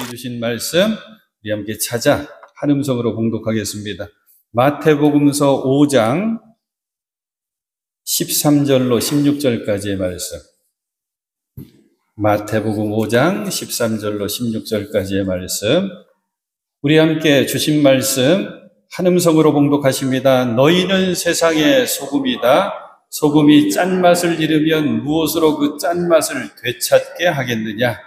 주신 말씀 우리 함께 찾아 한 음성으로 봉독하겠습니다. 마태복음서 5장 13절로 16절까지의 말씀. 마태복음 5장 13절로 16절까지의 말씀. 우리 함께 주신 말씀 한 음성으로 봉독하십니다. 너희는 세상의 소금이다. 소금이 짠맛을 잃으면 무엇으로 그 짠맛을 되찾게 하겠느냐?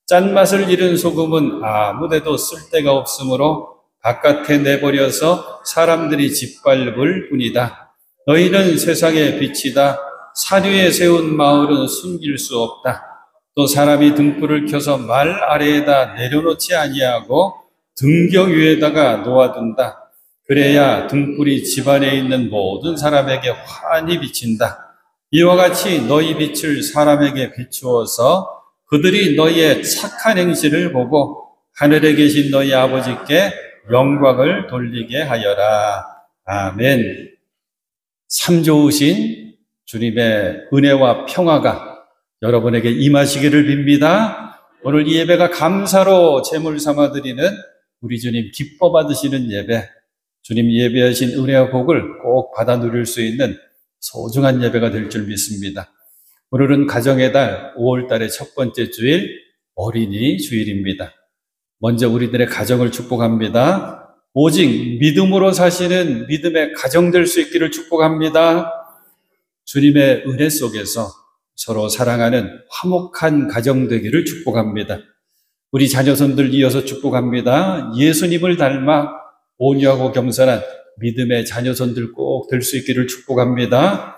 짠맛을 잃은 소금은 아무데도 쓸데가 없으므로 바깥에 내버려서 사람들이 짓밟을 뿐이다. 너희는 세상의 빛이다. 산 위에 세운 마을은 숨길 수 없다. 또 사람이 등불을 켜서 말 아래에다 내려놓지 아니하고 등경 위에다가 놓아둔다. 그래야 등불이 집안에 있는 모든 사람에게 환히 비친다. 이와 같이 너희 빛을 사람에게 비추어서 그들이 너희의 착한 행실을 보고 하늘에 계신 너희 아버지께 영광을 돌리게 하여라. 아멘. 참 좋으신 주님의 은혜와 평화가 여러분에게 임하시기를 빕니다. 오늘 이 예배가 감사로 제물 삼아 드리는 우리 주님 기뻐 받으시는 예배, 주님 예배하신 은혜와 복을 꼭 받아 누릴 수 있는 소중한 예배가 될 줄 믿습니다. 오늘은 가정의 달 5월 달의 첫 번째 주일 어린이 주일입니다. 먼저 우리들의 가정을 축복합니다. 오직 믿음으로 사시는 믿음의 가정 될 수 있기를 축복합니다. 주님의 은혜 속에서 서로 사랑하는 화목한 가정 되기를 축복합니다. 우리 자녀손들 이어서 축복합니다. 예수님을 닮아 온유하고 겸손한 믿음의 자녀손들 꼭 될 수 있기를 축복합니다.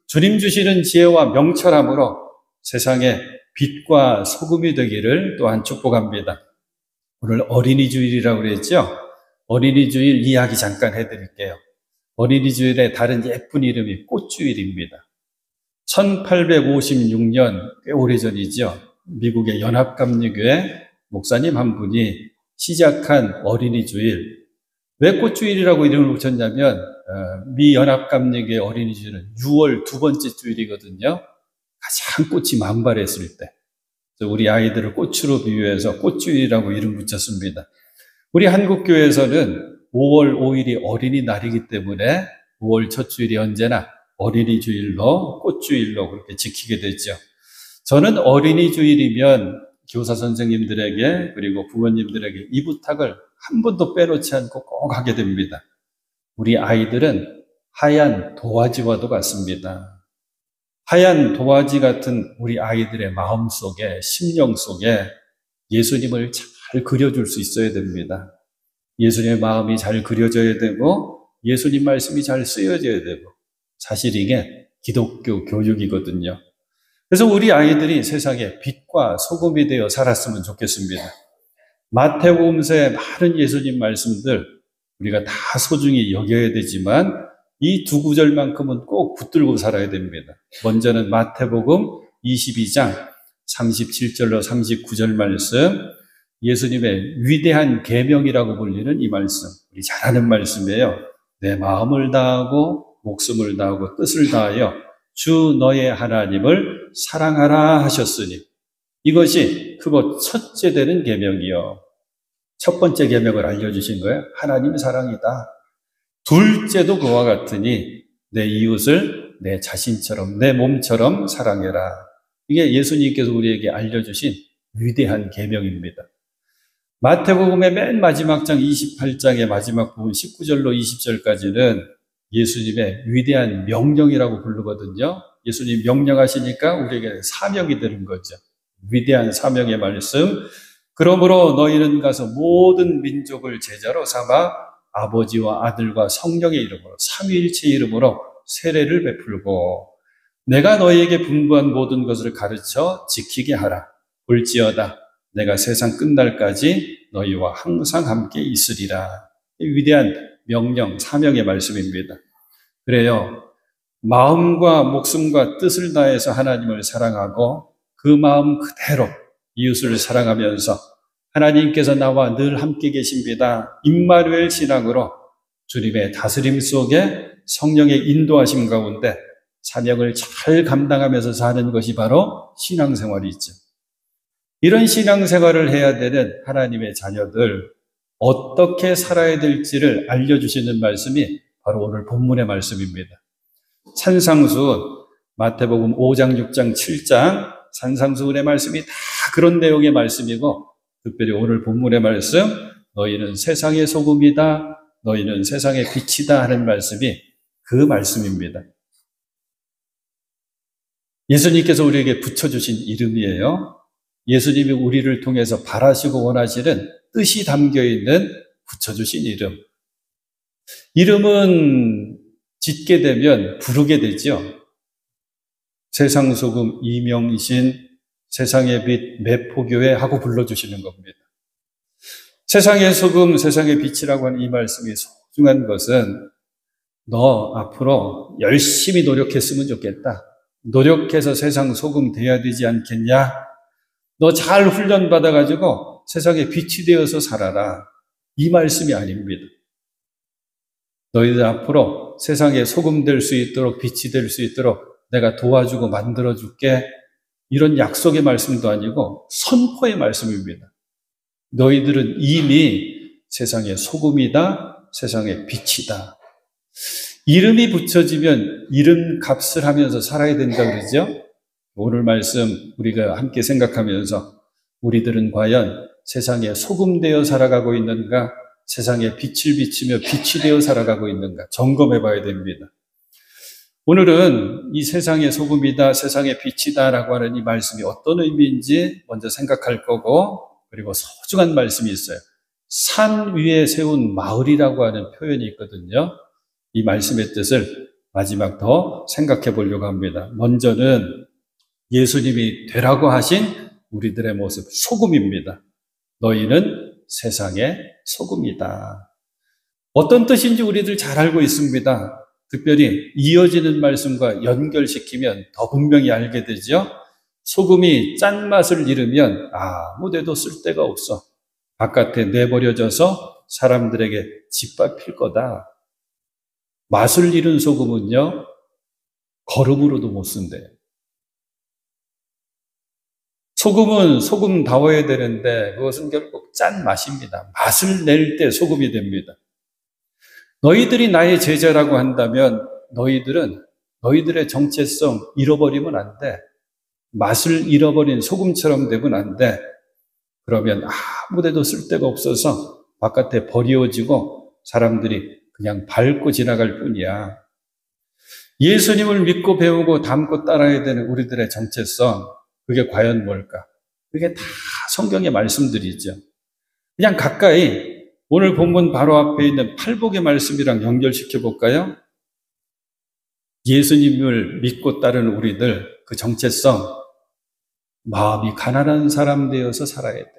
주님 주시는 지혜와 명철함으로 세상의 빛과 소금이 되기를 또한 축복합니다. 오늘 어린이 주일이라고 그랬죠? 어린이 주일 이야기 잠깐 해드릴게요. 어린이 주일의 다른 예쁜 이름이 꽃주일입니다. 1856년 꽤 오래전이죠. 미국의 연합감리교회 목사님 한 분이 시작한 어린이 주일. 왜 꽃주일이라고 이름을 붙였냐면 미 연합감리교회 어린이 주일은 6월 두 번째 주일이거든요. 가장 꽃이 만발했을 때. 그래서 우리 아이들을 꽃으로 비유해서 꽃주일이라고 이름 붙였습니다. 우리 한국교회에서는 5월 5일이 어린이날이기 때문에 5월 첫 주일이 언제나 어린이 주일로 꽃주일로 그렇게 지키게 됐죠. 저는 어린이 주일이면 교사 선생님들에게 그리고 부모님들에게 이 부탁을 한 번도 빼놓지 않고 꼭 하게 됩니다. 우리 아이들은 하얀 도화지와도 같습니다. 하얀 도화지 같은 우리 아이들의 마음 속에, 심령 속에 예수님을 잘 그려줄 수 있어야 됩니다. 예수님의 마음이 잘 그려져야 되고 예수님 말씀이 잘 쓰여져야 되고 사실 이게 기독교 교육이거든요. 그래서 우리 아이들이 세상에 빛과 소금이 되어 살았으면 좋겠습니다. 마태복음서의 많은 예수님 말씀들 우리가 다 소중히 여겨야 되지만 이 두 구절만큼은 꼭 붙들고 살아야 됩니다. 먼저는 마태복음 22장 37절로 39절 말씀, 예수님의 위대한 계명이라고 불리는 이 말씀, 우리 잘 아는 말씀이에요. 내 마음을 다하고 목숨을 다하고 뜻을 다하여 주 너의 하나님을 사랑하라 하셨으니 이것이 크고 첫째 되는 계명이요. 첫 번째 계명을 알려주신 거예요. 하나님의 사랑이다. 둘째도 그와 같으니 내 이웃을 내 자신처럼 내 몸처럼 사랑해라. 이게 예수님께서 우리에게 알려주신 위대한 계명입니다. 마태복음의 맨 마지막 장 28장의 마지막 부분 19절로 20절까지는 예수님의 위대한 명령이라고 부르거든요. 예수님 명령하시니까 우리에게 사명이 되는 거죠. 위대한 사명의 말씀. 그러므로 너희는 가서 모든 민족을 제자로 삼아 아버지와 아들과 성령의 이름으로 삼위일체 이름으로 세례를 베풀고 내가 너희에게 분부한 모든 것을 가르쳐 지키게 하라. 볼지어다 내가 세상 끝날까지 너희와 항상 함께 있으리라. 위대한 명령, 사명의 말씀입니다. 그래요. 마음과 목숨과 뜻을 다해서 하나님을 사랑하고 그 마음 그대로 이웃을 사랑하면서 하나님께서 나와 늘 함께 계십니다. 임마누엘 신앙으로 주님의 다스림 속에 성령의 인도하심 가운데 사명을 잘 감당하면서 사는 것이 바로 신앙생활이죠. 이런 신앙생활을 해야 되는 하나님의 자녀들, 어떻게 살아야 될지를 알려주시는 말씀이 바로 오늘 본문의 말씀입니다. 산상수훈, 마태복음 5장, 6장, 7장 산상수훈의 말씀이 다 그런 내용의 말씀이고, 특별히 오늘 본문의 말씀, 너희는 세상의 소금이다, 너희는 세상의 빛이다 하는 말씀이 그 말씀입니다. 예수님께서 우리에게 붙여주신 이름이에요. 예수님이 우리를 통해서 바라시고 원하시는 뜻이 담겨있는 붙여주신 이름. 이름은 짓게 되면 부르게 되죠. 세상 소금 이명신, 세상의 빛 매포교회 하고 불러주시는 겁니다. 세상의 소금, 세상의 빛이라고 하는 이 말씀이 소중한 것은 너 앞으로 열심히 노력했으면 좋겠다. 노력해서 세상 소금 돼야 되지 않겠냐? 너 잘 훈련받아가지고 세상에 빛이 되어서 살아라. 이 말씀이 아닙니다. 너희들 앞으로 세상에 소금 될 수 있도록, 빛이 될 수 있도록 내가 도와주고 만들어줄게. 이런 약속의 말씀도 아니고 선포의 말씀입니다. 너희들은 이미 세상의 소금이다, 세상의 빛이다. 이름이 붙여지면 이름 값을 하면서 살아야 된다 그러죠? 오늘 말씀 우리가 함께 생각하면서 우리들은 과연 세상에 소금 되어 살아가고 있는가? 세상에 빛을 비추며 빛이 되어 살아가고 있는가? 점검해 봐야 됩니다. 오늘은 이 세상의 소금이다, 세상의 빛이다 라고 하는 이 말씀이 어떤 의미인지 먼저 생각할 거고, 그리고 소중한 말씀이 있어요. 산 위에 세운 마을이라고 하는 표현이 있거든요. 이 말씀의 뜻을 마지막 더 생각해 보려고 합니다. 먼저는 예수님이 되라고 하신 우리들의 모습, 소금입니다. 너희는 세상의 소금이다. 어떤 뜻인지 우리들 잘 알고 있습니다. 특별히 이어지는 말씀과 연결시키면 더 분명히 알게 되죠. 소금이 짠맛을 잃으면 아무데도 쓸데가 없어. 바깥에 내버려져서 사람들에게 짓밟힐 거다. 맛을 잃은 소금은요, 거름으로도 못 쓴대요. 소금은 소금다워야 되는데 그것은 결국 짠 맛입니다. 맛을 낼 때 소금이 됩니다. 너희들이 나의 제자라고 한다면 너희들은 너희들의 정체성 잃어버리면 안 돼. 맛을 잃어버린 소금처럼 되면 안 돼. 그러면 아무데도 쓸데가 없어서 바깥에 버려지고 사람들이 그냥 밟고 지나갈 뿐이야. 예수님을 믿고 배우고 닮고 따라야 되는 우리들의 정체성, 그게 과연 뭘까? 그게 다 성경의 말씀들이죠. 그냥 가까이 오늘 본문 바로 앞에 있는 팔복의 말씀이랑 연결시켜 볼까요? 예수님을 믿고 따르는 우리들, 그 정체성, 마음이 가난한 사람 되어서 살아야 돼.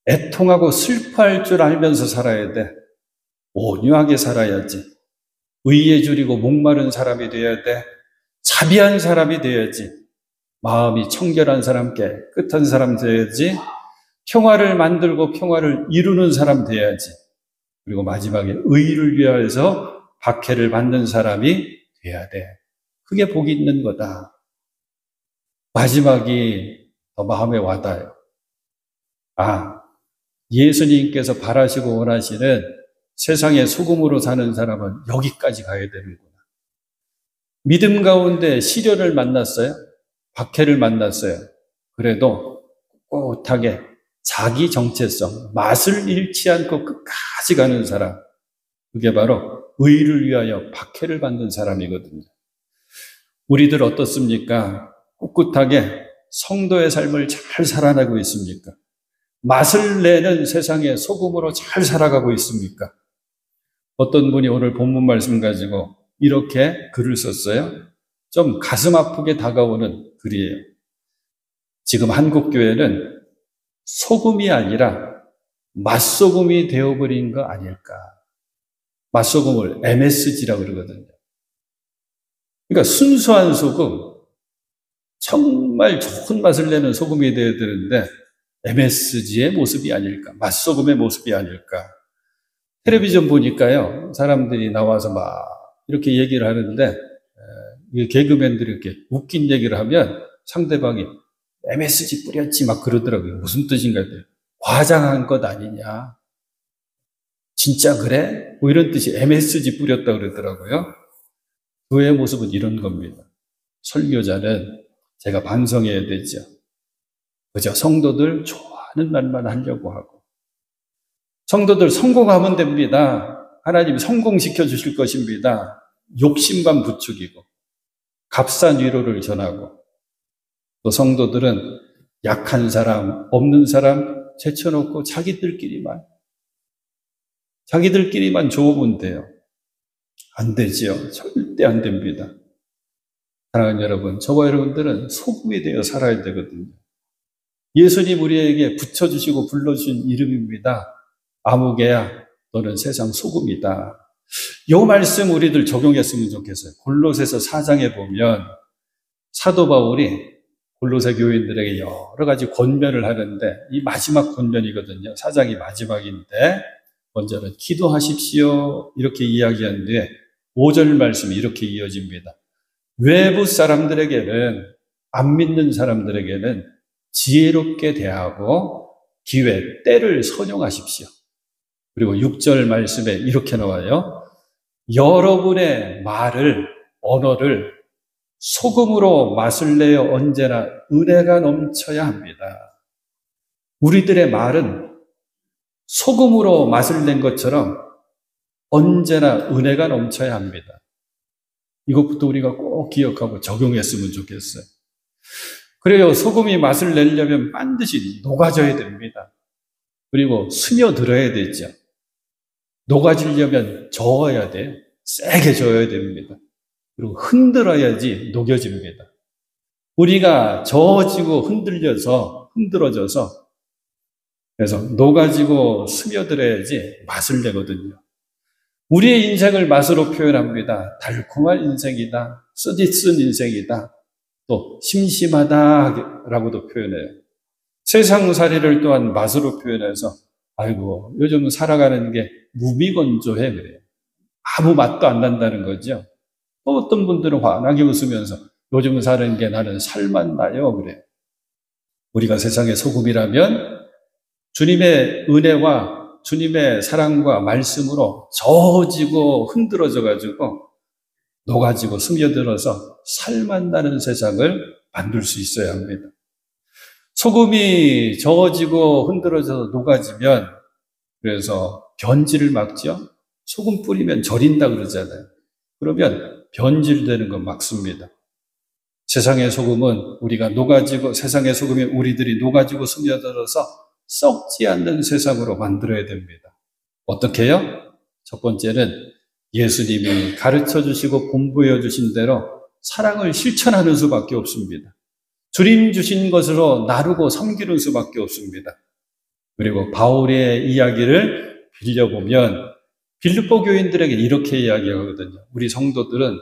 애통하고 슬퍼할 줄 알면서 살아야 돼. 온유하게 살아야지. 의에 줄이고 목마른 사람이 되어야 돼. 자비한 사람이 되어야지. 마음이 청결한 사람, 깨끗한 사람 되어야지. 평화를 만들고 평화를 이루는 사람 되어야지. 그리고 마지막에 의를 위하여서 박해를 받는 사람이 돼야 돼. 그게 복이 있는 거다. 마지막이 더 마음에 와닿아요. 예수님께서 바라시고 원하시는 세상의 소금으로 사는 사람은 여기까지 가야 되는구나. 믿음 가운데 시련을 만났어요. 박해를 만났어요. 그래도 꿋꿋하게 자기 정체성, 맛을 잃지 않고 끝까지 가는 사람, 그게 바로 의를 위하여 박해를 받는 사람이거든요. 우리들 어떻습니까? 꿋꿋하게 성도의 삶을 잘 살아가고 있습니까? 맛을 내는 세상의 소금으로 잘 살아가고 있습니까? 어떤 분이 오늘 본문 말씀 가지고 이렇게 글을 썼어요. 좀 가슴 아프게 다가오는 글이에요. 지금 한국교회는 소금이 아니라 맛소금이 되어버린 거 아닐까. 맛소금을 MSG라고 그러거든요. 그러니까 순수한 소금, 정말 좋은 맛을 내는 소금이 되어야 되는데 MSG의 모습이 아닐까, 맛소금의 모습이 아닐까. 텔레비전 보니까요, 사람들이 나와서 막 이렇게 얘기를 하는데 개그맨들이 이렇게 웃긴 얘기를 하면 상대방이 MSG 뿌렸지 막 그러더라고요. 무슨 뜻인가 했더니 과장한 것 아니냐. 진짜 그래? 뭐 이런 뜻이 MSG 뿌렸다 그러더라고요. 교회의 모습은 이런 겁니다. 설교자는 제가 반성해야 되죠. 그저 성도들 좋아하는 말만 하려고 하고 성도들 성공하면 됩니다. 하나님이 성공시켜 주실 것입니다. 욕심만 부추기고 값싼 위로를 전하고 또 성도들은 약한 사람, 없는 사람 제쳐놓고 자기들끼리만 좋으면 돼요. 안 되지요. 절대 안 됩니다. 사랑하는 여러분, 저와 여러분들은 소금이 되어 살아야 되거든요. 예수님 우리에게 붙여주시고 불러주신 이름입니다. 아무개야, 너는 세상 소금이다. 이 말씀 우리들 적용했으면 좋겠어요. 골로새서 4장에 보면 사도 바울이 골로새 교인들에게 여러 가지 권면을 하는데 이 마지막 권면이거든요. 4장이 마지막인데 먼저는 기도하십시오 이렇게 이야기한 뒤에 5절 말씀이 이렇게 이어집니다. 외부 사람들에게는 안 믿는 사람들에게는 지혜롭게 대하고 기회, 때를 선용하십시오. 그리고 6절 말씀에 이렇게 나와요. 여러분의 언어를 소금으로 맛을 내어 언제나 은혜가 넘쳐야 합니다. 우리들의 말은 소금으로 맛을 낸 것처럼 언제나 은혜가 넘쳐야 합니다. 이것부터 우리가 꼭 기억하고 적용했으면 좋겠어요. 그래요. 소금이 맛을 내려면 반드시 녹아져야 됩니다. 그리고 스며들어야 되죠. 녹아지려면 저어야 돼요. 세게 저어야 됩니다. 그리고 흔들어야지 녹여집니다. 우리가 저어지고 흔들어져서 그래서 녹아지고 스며들어야지 맛을 내거든요. 우리의 인생을 맛으로 표현합니다. 달콤한 인생이다. 쓰디쓴 인생이다. 또 심심하다라고도 표현해요. 세상살이를 또한 맛으로 표현해서 아이고 요즘 살아가는 게 무미건조해 그래요. 아무 맛도 안 난다는 거죠. 또 어떤 분들은 환하게 웃으면서 요즘 사는 게 나는 살맛 나요 그래요. 우리가 세상의 소금이라면 주님의 은혜와 주님의 사랑과 말씀으로 저어지고 흔들어져가지고 녹아지고 스며들어서 살맛 나는 세상을 만들 수 있어야 합니다. 소금이 저어지고 흔들어져서 녹아지면 그래서 변질을 막죠. 소금 뿌리면 절인다 그러잖아요. 그러면 변질되는 건 막습니다. 세상의 소금은 우리가 세상의 소금이 우리들이 녹아지고 스며들어서 썩지 않는 세상으로 만들어야 됩니다. 어떻게 해요? 첫 번째는 예수님이 가르쳐 주시고 공부해 주신 대로 사랑을 실천하는 수밖에 없습니다. 주님 주신 것으로 나누고 섬기는 수밖에 없습니다. 그리고 바울의 이야기를 빌려보면 빌립보 교인들에게 이렇게 이야기하거든요. 우리 성도들은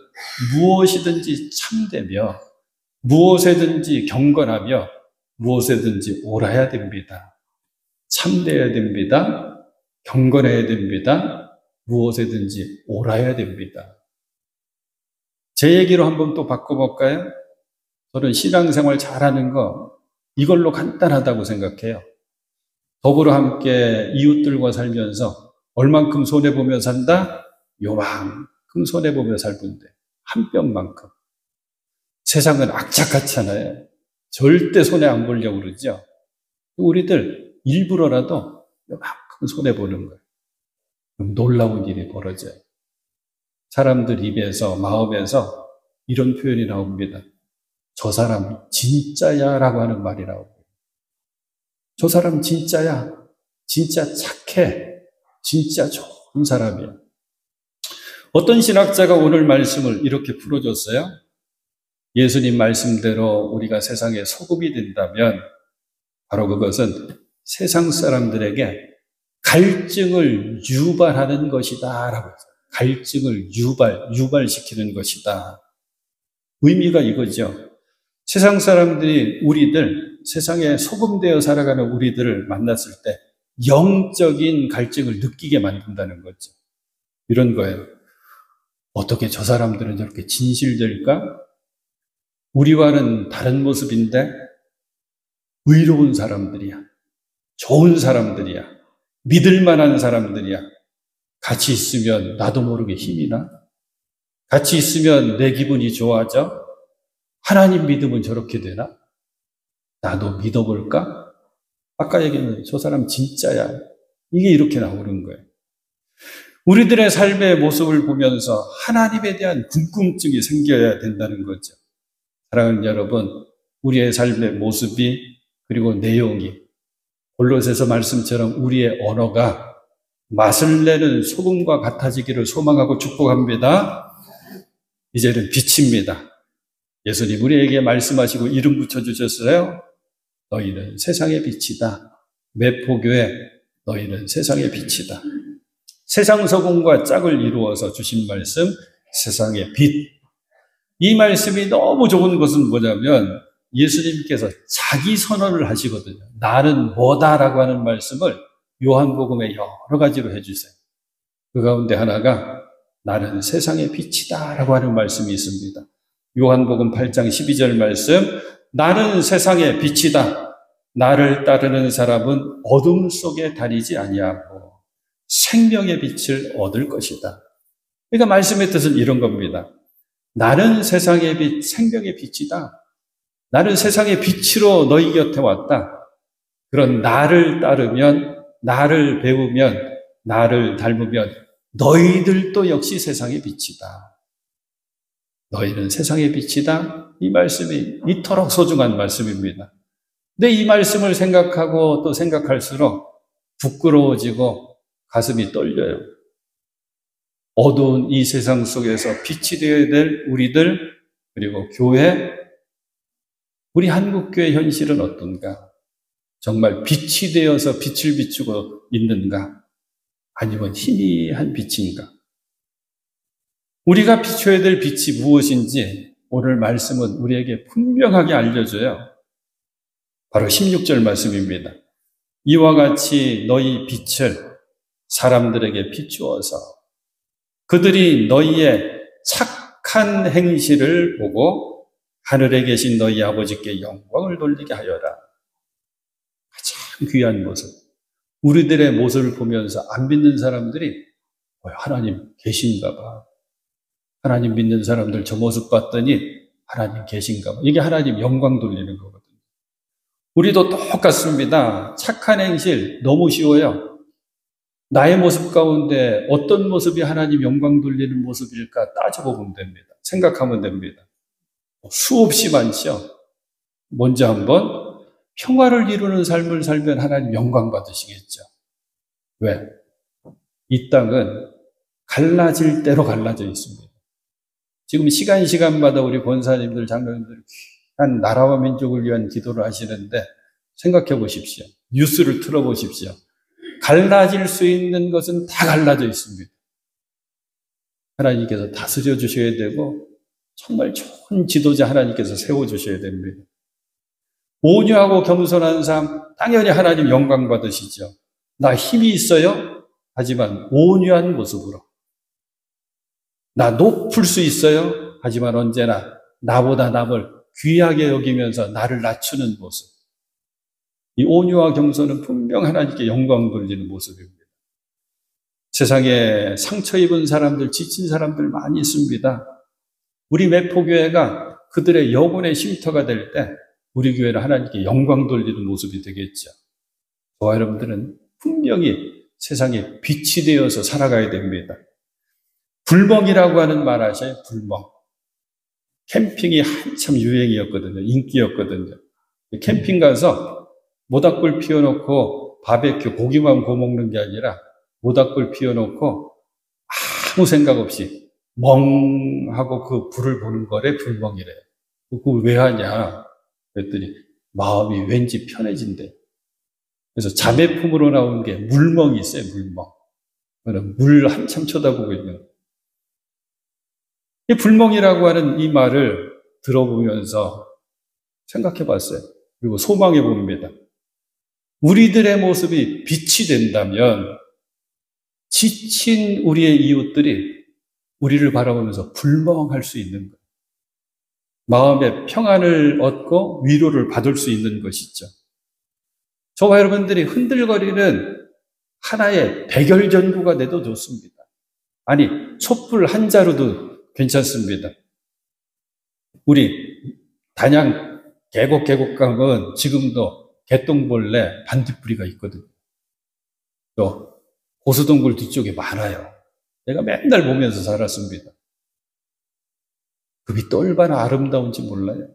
무엇이든지 참되며 무엇에든지 경건하며 무엇에든지 옳아야 됩니다. 참되어야 됩니다. 경건해야 됩니다. 무엇에든지 옳아야 됩니다. 제 얘기로 한번 또 바꿔볼까요? 저는 신앙생활 잘하는 거 이걸로 간단하다고 생각해요. 더불어 함께 이웃들과 살면서 얼만큼 손해보며 산다? 요만큼 손해보며 살던데 한 뼘만큼. 세상은 악착같잖아요. 절대 손해 안 보려고 그러죠. 우리들 일부러라도 요만큼 손해보는 거예요. 그럼 놀라운 일이 벌어져요. 사람들 입에서 마음에서 이런 표현이 나옵니다. 저 사람 진짜야 라고 하는 말이 나옵니다. 저 사람 진짜야. 진짜 착해. 진짜 좋은 사람이야. 어떤 신학자가 오늘 말씀을 이렇게 풀어줬어요. 예수님 말씀대로 우리가 세상에 소금이 된다면 바로 그것은 세상 사람들에게 갈증을 유발하는 것이다 라고 했어요. 갈증을 유발시키는 것이다. 의미가 이거죠. 세상 사람들이 세상에 소금되어 살아가는 우리들을 만났을 때 영적인 갈증을 느끼게 만든다는 거죠. 이런 거예요. 어떻게 저 사람들은 저렇게 진실될까? 우리와는 다른 모습인데 의로운 사람들이야. 좋은 사람들이야. 믿을 만한 사람들이야. 같이 있으면 나도 모르게 힘이 나. 같이 있으면 내 기분이 좋아져. 하나님 믿으면 저렇게 되나? 나도 믿어볼까? 아까 얘기했는데 저 사람 진짜야. 이게 이렇게 나오는 거예요. 우리들의 삶의 모습을 보면서 하나님에 대한 궁금증이 생겨야 된다는 거죠. 사랑하는 여러분, 우리의 삶의 모습이 그리고 내용이 골로새서 말씀처럼 우리의 언어가 맛을 내는 소금과 같아지기를 소망하고 축복합니다. 이제는 빛입니다. 예수님 우리에게 말씀하시고 이름 붙여주셨어요. 너희는 세상의 빛이다. 매포교회 너희는 세상의 빛이다. 세상 소금과 짝을 이루어서 주신 말씀, 세상의 빛. 이 말씀이 너무 좋은 것은 뭐냐면 예수님께서 자기 선언을 하시거든요. 나는 뭐다라고 하는 말씀을 요한복음에 여러 가지로 해주세요. 그 가운데 하나가 나는 세상의 빛이다라고 하는 말씀이 있습니다. 요한복음 8장 12절 말씀, 나는 세상의 빛이다. 나를 따르는 사람은 어둠 속에 다니지 아니하고 생명의 빛을 얻을 것이다. 그러니까 말씀의 뜻은 이런 겁니다. 나는 세상의 빛, 생명의 빛이다. 나는 세상의 빛으로 너희 곁에 왔다. 그런 나를 따르면, 나를 배우면, 나를 닮으면 너희들도 역시 세상의 빛이다. 너희는 세상의 빛이다. 이 말씀이 이토록 소중한 말씀입니다. 근데 이 말씀을 생각하고 또 생각할수록 부끄러워지고 가슴이 떨려요. 어두운 이 세상 속에서 빛이 되어야 될 우리들, 그리고 교회, 우리 한국교회 현실은 어떤가? 정말 빛이 되어서 빛을 비추고 있는가? 아니면 희미한 빛인가? 우리가 비춰야 될 빛이 무엇인지 오늘 말씀은 우리에게 분명하게 알려줘요. 바로 16절 말씀입니다. 이와 같이 너희 빛을 사람들에게 비추어서 그들이 너희의 착한 행실을 보고 하늘에 계신 너희 아버지께 영광을 돌리게 하여라. 가장 귀한 모습. 우리들의 모습을 보면서 안 믿는 사람들이 하나님 계신가 봐. 하나님 믿는 사람들 저 모습 봤더니 하나님 계신가 봐. 이게 하나님 영광 돌리는 거거든요. 우리도 똑같습니다. 착한 행실 너무 쉬워요. 나의 모습 가운데 어떤 모습이 하나님 영광 돌리는 모습일까 따져보면 됩니다. 생각하면 됩니다. 수없이 많죠. 먼저 한번 평화를 이루는 삶을 살면 하나님 영광 받으시겠죠. 왜? 이 땅은 갈라질 대로 갈라져 있습니다. 지금 시간마다 우리 권사님들, 장로님들 귀한 나라와 민족을 위한 기도를 하시는데 생각해 보십시오. 뉴스를 틀어보십시오. 갈라질 수 있는 것은 다 갈라져 있습니다. 하나님께서 다스려 주셔야 되고 정말 좋은 지도자 하나님께서 세워주셔야 됩니다. 온유하고 겸손한 삶 당연히 하나님 영광 받으시죠. 나 힘이 있어요? 하지만 온유한 모습으로. 나 높을 수 있어요? 하지만 언제나 나보다 남을 귀하게 여기면서 나를 낮추는 모습. 이 온유와 겸손은 분명 하나님께 영광 돌리는 모습입니다. 세상에 상처 입은 사람들, 지친 사람들 많이 있습니다. 우리 매포교회가 그들의 영혼의 쉼터가 될 때 우리 교회는 하나님께 영광 돌리는 모습이 되겠죠. 저와 여러분들은 분명히 세상에 빛이 되어서 살아가야 됩니다. 불멍이라고 하는 말 아셔요? 불멍. 캠핑이 한참 유행이었거든요. 인기였거든요. 캠핑 가서 모닥불 피워놓고 바베큐 고기만 구워 먹는 게 아니라 모닥불 피워놓고 아무 생각 없이 멍하고 그 불을 보는 거래 불멍이래요. 그걸 왜 하냐 그랬더니 마음이 왠지 편해진대. 그래서 자매품으로 나온 게 물멍이 있어요. 물멍. 물 한참 쳐다보고 있는. 이 불멍이라고 하는 이 말을 들어보면서 생각해 봤어요. 그리고 소망해 봅니다. 우리들의 모습이 빛이 된다면 지친 우리의 이웃들이 우리를 바라보면서 불멍할 수 있는 거예요. 마음의 평안을 얻고 위로를 받을 수 있는 것이죠. 저와 여러분들이 흔들거리는 하나의 백열전구가 돼도 좋습니다. 아니, 촛불 한 자루도 괜찮습니다. 우리 단양 계곡 가면 지금도 개똥벌레 반딧불이가 있거든요. 또 고수동굴 뒤쪽에 많아요. 내가 맨날 보면서 살았습니다. 그 빛도 얼마나 아름다운지 몰라요.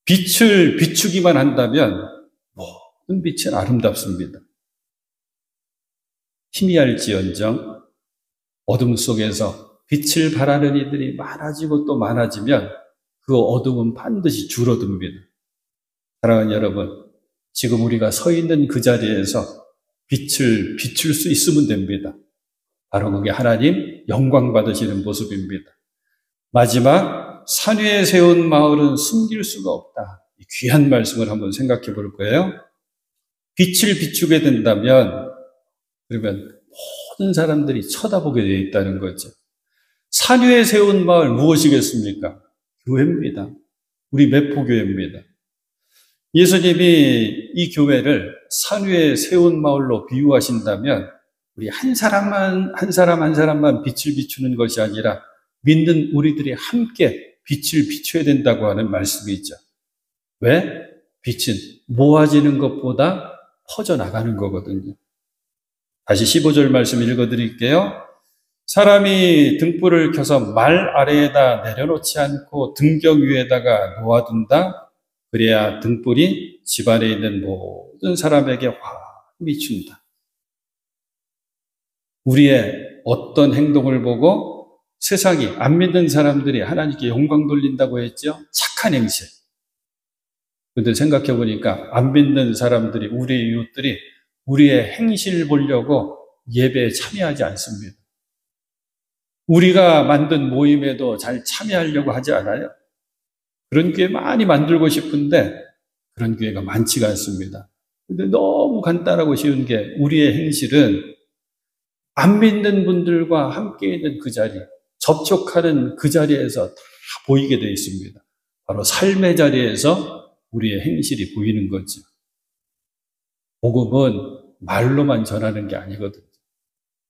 빛을 비추기만 한다면 모든 빛은 아름답습니다. 희미할지언정 어둠 속에서 빛을 발하는 이들이 많아지고 또 많아지면 그 어둠은 반드시 줄어듭니다. 사랑하는 여러분, 지금 우리가 서 있는 그 자리에서 빛을 비출 수 있으면 됩니다. 바로 그게 하나님 영광 받으시는 모습입니다. 마지막, 산 위에 세운 마을은 숨길 수가 없다. 이 귀한 말씀을 한번 생각해 볼 거예요. 빛을 비추게 된다면 그러면 모든 사람들이 쳐다보게 되어 있다는 거죠. 산 위에 세운 마을 무엇이겠습니까? 교회입니다. 우리 매포교회입니다. 예수님이 이 교회를 산 위에 세운 마을로 비유하신다면 우리 한 사람만 빛을 비추는 것이 아니라 믿는 우리들이 함께 빛을 비춰야 된다고 하는 말씀이죠. 왜? 빛은 모아지는 것보다 퍼져나가는 거거든요. 다시 15절 말씀 읽어드릴게요. 사람이 등불을 켜서 말 아래에다 내려놓지 않고 등경 위에다가 놓아둔다. 그래야 등불이 집안에 있는 모든 사람에게 확 비춘다. 우리의 어떤 행동을 보고 세상이 안 믿는 사람들이 하나님께 영광 돌린다고 했죠? 착한 행실. 그런데 생각해 보니까 안 믿는 사람들이, 우리의 이웃들이 우리의 행실 보려고 예배에 참여하지 않습니다. 우리가 만든 모임에도 잘 참여하려고 하지 않아요? 그런 교회 많이 만들고 싶은데 그런 교회가 많지가 않습니다. 근데 너무 간단하고 쉬운 게 우리의 행실은 안 믿는 분들과 함께 있는 그 자리, 접촉하는 그 자리에서 다 보이게 되어 있습니다. 바로 삶의 자리에서 우리의 행실이 보이는 거죠. 복음은 말로만 전하는 게 아니거든요.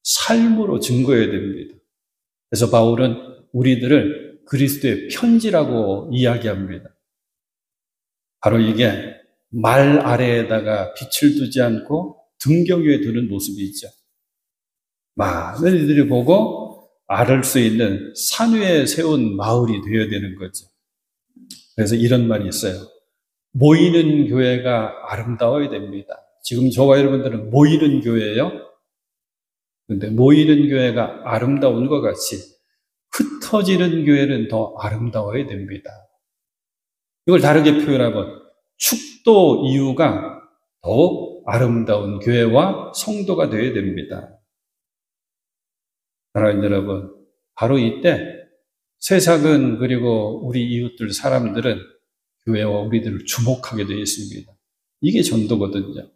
삶으로 증거해야 됩니다. 그래서 바울은 우리들을 그리스도의 편지라고 이야기합니다. 바로 이게 말 아래에다가 빛을 두지 않고 등경 위에 두는 모습이죠. 많은 이들이 보고 알을 수 있는 산 위에 세운 마을이 되어야 되는 거죠. 그래서 이런 말이 있어요. 모이는 교회가 아름다워야 됩니다. 지금 저와 여러분들은 모이는 교회예요. 그런데 모이는 교회가 아름다운 것 같이 흩어지는 교회는 더 아름다워야 됩니다. 이걸 다르게 표현하면 축도 이유가 더욱 아름다운 교회와 성도가 되어야 됩니다. 사랑하는 여러분, 바로 이때 세상은, 그리고 우리 이웃들 사람들은 교회와 우리들을 주목하게 되어 있습니다. 이게 전도거든요.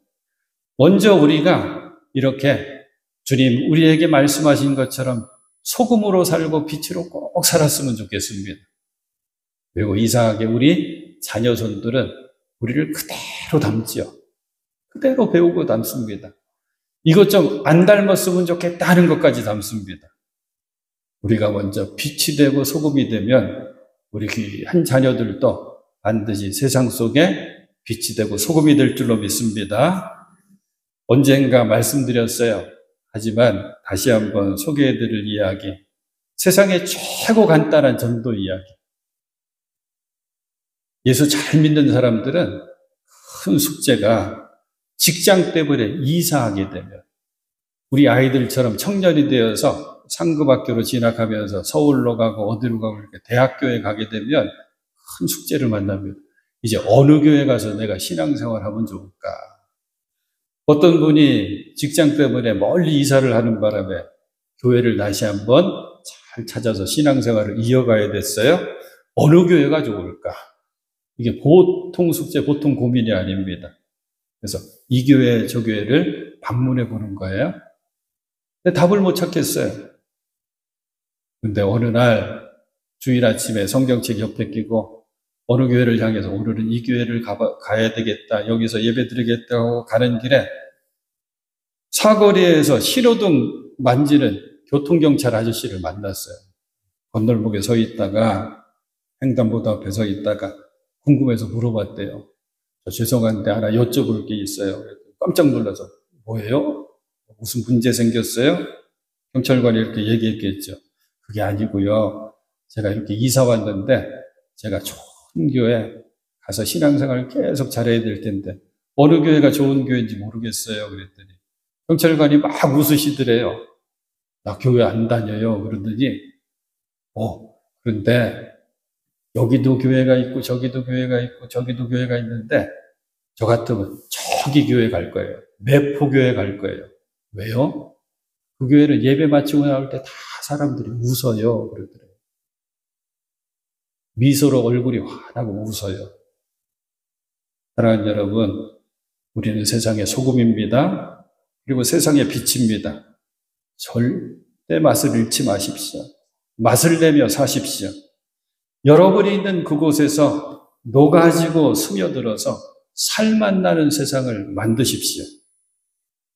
먼저 우리가 이렇게 주님 우리에게 말씀하신 것처럼 소금으로 살고 빛으로 꼭 살았으면 좋겠습니다. 그리고 이상하게 우리 자녀손들은 우리를 그대로 닮지요. 그대로 배우고 닮습니다. 이것 좀 안 닮았으면 좋겠다는 것까지 닮습니다. 우리가 먼저 빛이 되고 소금이 되면 우리 귀한 자녀들도 반드시 세상 속에 빛이 되고 소금이 될 줄로 믿습니다. 언젠가 말씀드렸어요. 하지만 다시 한번 소개해드릴 이야기. 세상에 최고 간단한 전도 이야기. 예수 잘 믿는 사람들은 큰 숙제가 직장 때문에 이사하게 되면, 우리 아이들처럼 청년이 되어서 상급학교로 진학하면서 서울로 가고 어디로 가고 이렇게 대학교에 가게 되면 큰 숙제를 만납니다. 이제 어느 교회 가서 내가 신앙생활 하면 좋을까? 어떤 분이 직장 때문에 멀리 이사를 하는 바람에 교회를 다시 한번 잘 찾아서 신앙생활을 이어가야 됐어요. 어느 교회가 좋을까? 이게 보통 숙제, 보통 고민이 아닙니다. 그래서 이 교회, 저 교회를 방문해 보는 거예요. 근데 답을 못 찾겠어요. 근데 어느 날 주일 아침에 성경책 옆에 끼고 어느 교회를 향해서 오늘은 이 교회를 가야 되겠다. 여기서 예배 드리겠다고 가는 길에 사거리에서 신호등 만지는 교통경찰 아저씨를 만났어요. 건널목에 서 있다가 횡단보도 앞에 서 있다가 궁금해서 물어봤대요. 저 죄송한데 하나 여쭤볼 게 있어요. 깜짝 놀라서 뭐예요? 무슨 문제 생겼어요? 경찰관이 이렇게 얘기했겠죠. 그게 아니고요. 제가 이렇게 이사 왔는데 제가 좋은 교회 가서 신앙생활을 계속 잘해야 될 텐데 어느 교회가 좋은 교회인지 모르겠어요. 그랬더니 경찰관이 막 웃으시더래요. 나 교회 안 다녀요. 그러더니 그런데 여기도 교회가 있고 저기도 교회가 있고 저기도 교회가 있는데 저 같으면 저기 교회 갈 거예요. 매포교회 갈 거예요. 왜요? 그 교회는 예배 마치고 나올 때 다 사람들이 웃어요. 그러더래요. 미소로 얼굴이 환하고 웃어요. 사랑하는 여러분, 우리는 세상의 소금입니다. 그리고 세상의 빛입니다. 절대 맛을 잃지 마십시오. 맛을 내며 사십시오. 여러분이 있는 그곳에서 녹아지고 스며들어서 살맛 나는 세상을 만드십시오.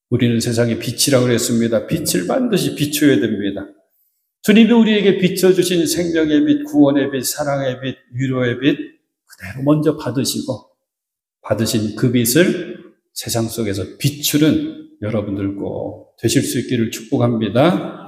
우리는 세상의 빛이라고 그랬습니다. 빛을 반드시 비춰야 됩니다. 주님이 우리에게 비춰주신 생명의 빛, 구원의 빛, 사랑의 빛, 위로의 빛 그대로 먼저 받으시고 받으신 그 빛을 세상 속에서 비추는 여러분들 꼭 되실 수 있기를 축복합니다.